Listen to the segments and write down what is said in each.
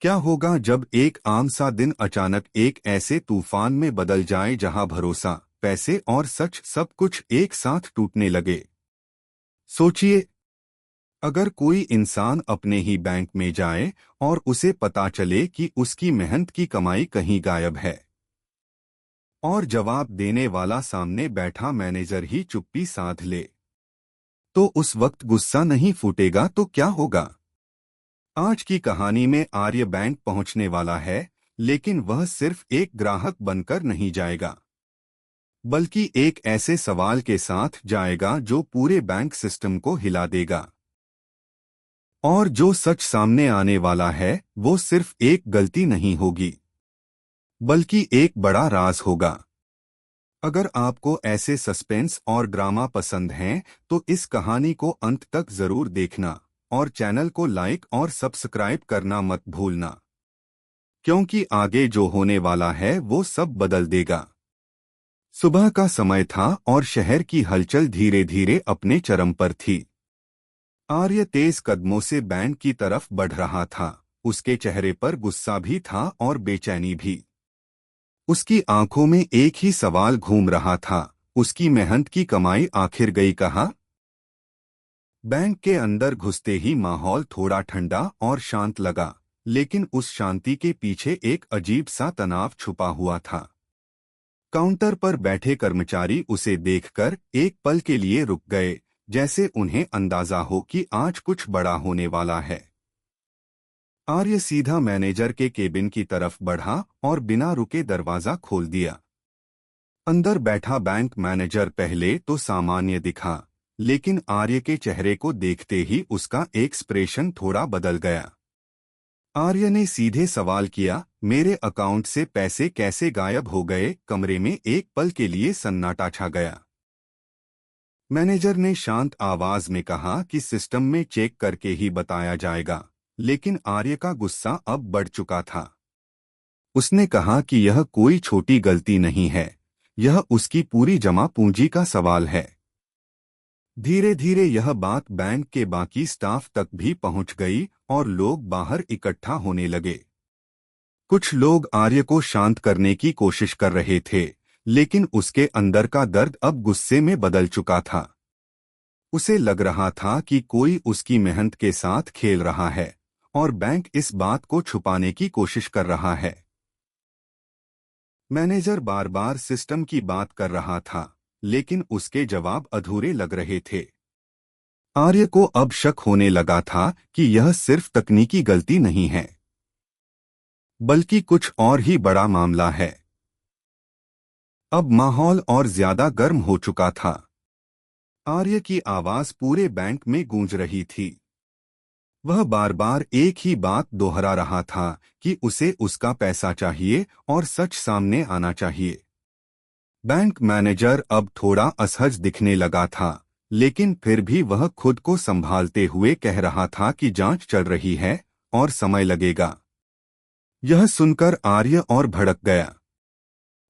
क्या होगा जब एक आम सा दिन अचानक एक ऐसे तूफान में बदल जाए जहां भरोसा, पैसे और सच सब कुछ एक साथ टूटने लगे। सोचिए, अगर कोई इंसान अपने ही बैंक में जाए और उसे पता चले कि उसकी मेहनत की कमाई कहीं गायब है और जवाब देने वाला सामने बैठा मैनेजर ही चुप्पी साध ले, तो उस वक्त गुस्सा नहीं फूटेगा तो क्या होगा? आज की कहानी में आर्य बैंक पहुंचने वाला है, लेकिन वह सिर्फ एक ग्राहक बनकर नहीं जाएगा, बल्कि एक ऐसे सवाल के साथ जाएगा जो पूरे बैंक सिस्टम को हिला देगा। और जो सच सामने आने वाला है वो सिर्फ एक गलती नहीं होगी, बल्कि एक बड़ा राज होगा। अगर आपको ऐसे सस्पेंस और ड्रामा पसंद हैं, तो इस कहानी को अंत तक जरूर देखना और चैनल को लाइक और सब्सक्राइब करना मत भूलना, क्योंकि आगे जो होने वाला है वो सब बदल देगा। सुबह का समय था और शहर की हलचल धीरे धीरे अपने चरम पर थी। आर्य तेज कदमों से बैंक की तरफ बढ़ रहा था। उसके चेहरे पर गुस्सा भी था और बेचैनी भी। उसकी आंखों में एक ही सवाल घूम रहा था, उसकी मेहनत की कमाई आखिर गई कहाँ? बैंक के अंदर घुसते ही माहौल थोड़ा ठंडा और शांत लगा, लेकिन उस शांति के पीछे एक अजीब सा तनाव छुपा हुआ था। काउंटर पर बैठे कर्मचारी उसे देखकर एक पल के लिए रुक गए, जैसे उन्हें अंदाजा हो कि आज कुछ बड़ा होने वाला है। आर्य सीधा मैनेजर के केबिन की तरफ बढ़ा और बिना रुके दरवाजा खोल दिया। अंदर बैठा बैंक मैनेजर पहले तो सामान्य दिखा, लेकिन आर्य के चेहरे को देखते ही उसका एक्सप्रेशन थोड़ा बदल गया। आर्य ने सीधे सवाल किया, मेरे अकाउंट से पैसे कैसे गायब हो गए? कमरे में एक पल के लिए सन्नाटा छा गया। मैनेजर ने शांत आवाज में कहा कि सिस्टम में चेक करके ही बताया जाएगा, लेकिन आर्य का गुस्सा अब बढ़ चुका था। उसने कहा कि यह कोई छोटी गलती नहीं है, यह उसकी पूरी जमा पूंजी का सवाल है। धीरे धीरे यह बात बैंक के बाकी स्टाफ तक भी पहुंच गई और लोग बाहर इकट्ठा होने लगे। कुछ लोग आर्य को शांत करने की कोशिश कर रहे थे, लेकिन उसके अंदर का दर्द अब गुस्से में बदल चुका था। उसे लग रहा था कि कोई उसकी मेहनत के साथ खेल रहा है और बैंक इस बात को छुपाने की कोशिश कर रहा है। मैनेजर बार बार सिस्टम की बात कर रहा था, लेकिन उसके जवाब अधूरे लग रहे थे। आर्य को अब शक होने लगा था कि यह सिर्फ तकनीकी गलती नहीं है, बल्कि कुछ और ही बड़ा मामला है। अब माहौल और ज्यादा गर्म हो चुका था। आर्य की आवाज पूरे बैंक में गूंज रही थी। वह बार बार एक ही बात दोहरा रहा था कि उसे उसका पैसा चाहिए और सच सामने आना चाहिए। बैंक मैनेजर अब थोड़ा असहज दिखने लगा था, लेकिन फिर भी वह खुद को संभालते हुए कह रहा था कि जांच चल रही है और समय लगेगा। यह सुनकर आर्य और भड़क गया।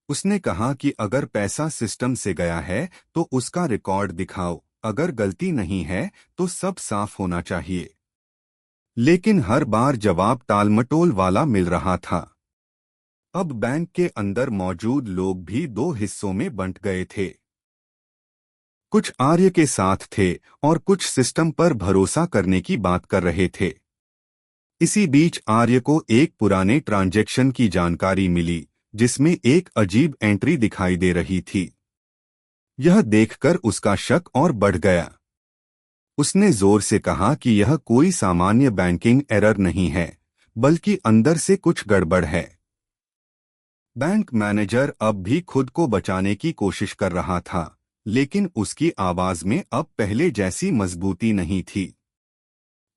उसने कहा कि अगर पैसा सिस्टम से गया है तो उसका रिकॉर्ड दिखाओ, अगर गलती नहीं है तो सब साफ होना चाहिए। लेकिन हर बार जवाब टालमटोल वाला मिल रहा था। अब बैंक के अंदर मौजूद लोग भी दो हिस्सों में बंट गए थे। कुछ आर्य के साथ थे और कुछ सिस्टम पर भरोसा करने की बात कर रहे थे। इसी बीच आर्य को एक पुराने ट्रांजैक्शन की जानकारी मिली, जिसमें एक अजीब एंट्री दिखाई दे रही थी। यह देखकर उसका शक और बढ़ गया। उसने जोर से कहा कि यह कोई सामान्य बैंकिंग एरर नहीं है, बल्कि अंदर से कुछ गड़बड़ है। बैंक मैनेजर अब भी खुद को बचाने की कोशिश कर रहा था, लेकिन उसकी आवाज में अब पहले जैसी मजबूती नहीं थी।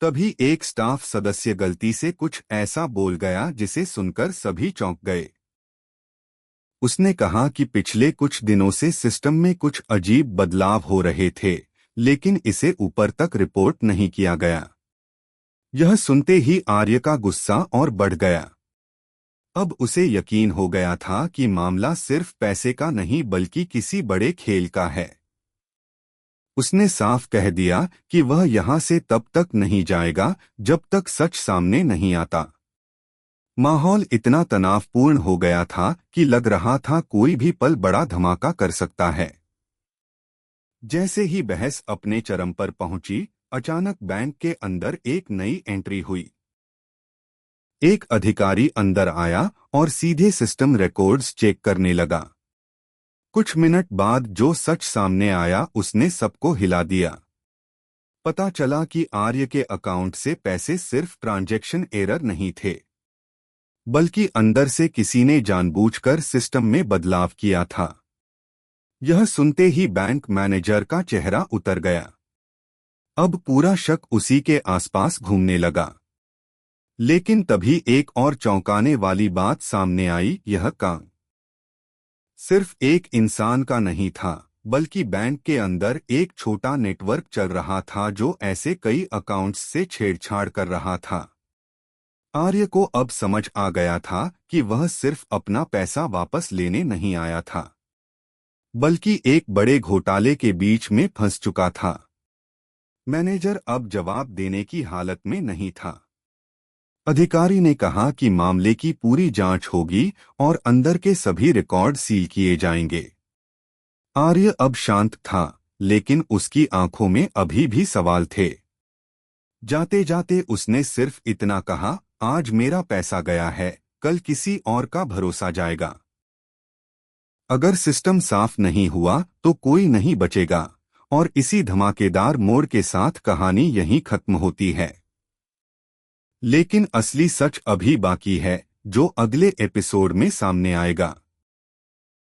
तभी एक स्टाफ सदस्य गलती से कुछ ऐसा बोल गया जिसे सुनकर सभी चौंक गए। उसने कहा कि पिछले कुछ दिनों से सिस्टम में कुछ अजीब बदलाव हो रहे थे, लेकिन इसे ऊपर तक रिपोर्ट नहीं किया गया। यह सुनते ही आर्य का गुस्सा और बढ़ गया। अब उसे यकीन हो गया था कि मामला सिर्फ पैसे का नहीं बल्कि किसी बड़े खेल का है। उसने साफ कह दिया कि वह यहां से तब तक नहीं जाएगा जब तक सच सामने नहीं आता। माहौल इतना तनावपूर्ण हो गया था कि लग रहा था कोई भी पल बड़ा धमाका कर सकता है। जैसे ही बहस अपने चरम पर पहुंची, अचानक बैंक के अंदर एक नई एंट्री हुई। एक अधिकारी अंदर आया और सीधे सिस्टम रिकॉर्ड्स चेक करने लगा। कुछ मिनट बाद जो सच सामने आया उसने सबको हिला दिया। पता चला कि आर्य के अकाउंट से पैसे सिर्फ ट्रांजैक्शन एरर नहीं थे, बल्कि अंदर से किसी ने जानबूझकर सिस्टम में बदलाव किया था। यह सुनते ही बैंक मैनेजर का चेहरा उतर गया। अब पूरा शक उसी के आसपास घूमने लगा। लेकिन तभी एक और चौंकाने वाली बात सामने आई। यह काम सिर्फ एक इंसान का नहीं था, बल्कि बैंक के अंदर एक छोटा नेटवर्क चल रहा था जो ऐसे कई अकाउंट्स से छेड़छाड़ कर रहा था। आर्य को अब समझ आ गया था कि वह सिर्फ अपना पैसा वापस लेने नहीं आया था, बल्कि एक बड़े घोटाले के बीच में फंस चुका था। मैनेजर अब जवाब देने की हालत में नहीं था। अधिकारी ने कहा कि मामले की पूरी जांच होगी और अंदर के सभी रिकॉर्ड सील किए जाएंगे। आर्य अब शांत था, लेकिन उसकी आंखों में अभी भी सवाल थे। जाते जाते उसने सिर्फ इतना कहा, आज मेरा पैसा गया है, कल किसी और का भरोसा जाएगा। अगर सिस्टम साफ नहीं हुआ तो कोई नहीं बचेगा। और इसी धमाकेदार मोड़ के साथ कहानी यहीं खत्म होती है। लेकिन असली सच अभी बाकी है, जो अगले एपिसोड में सामने आएगा।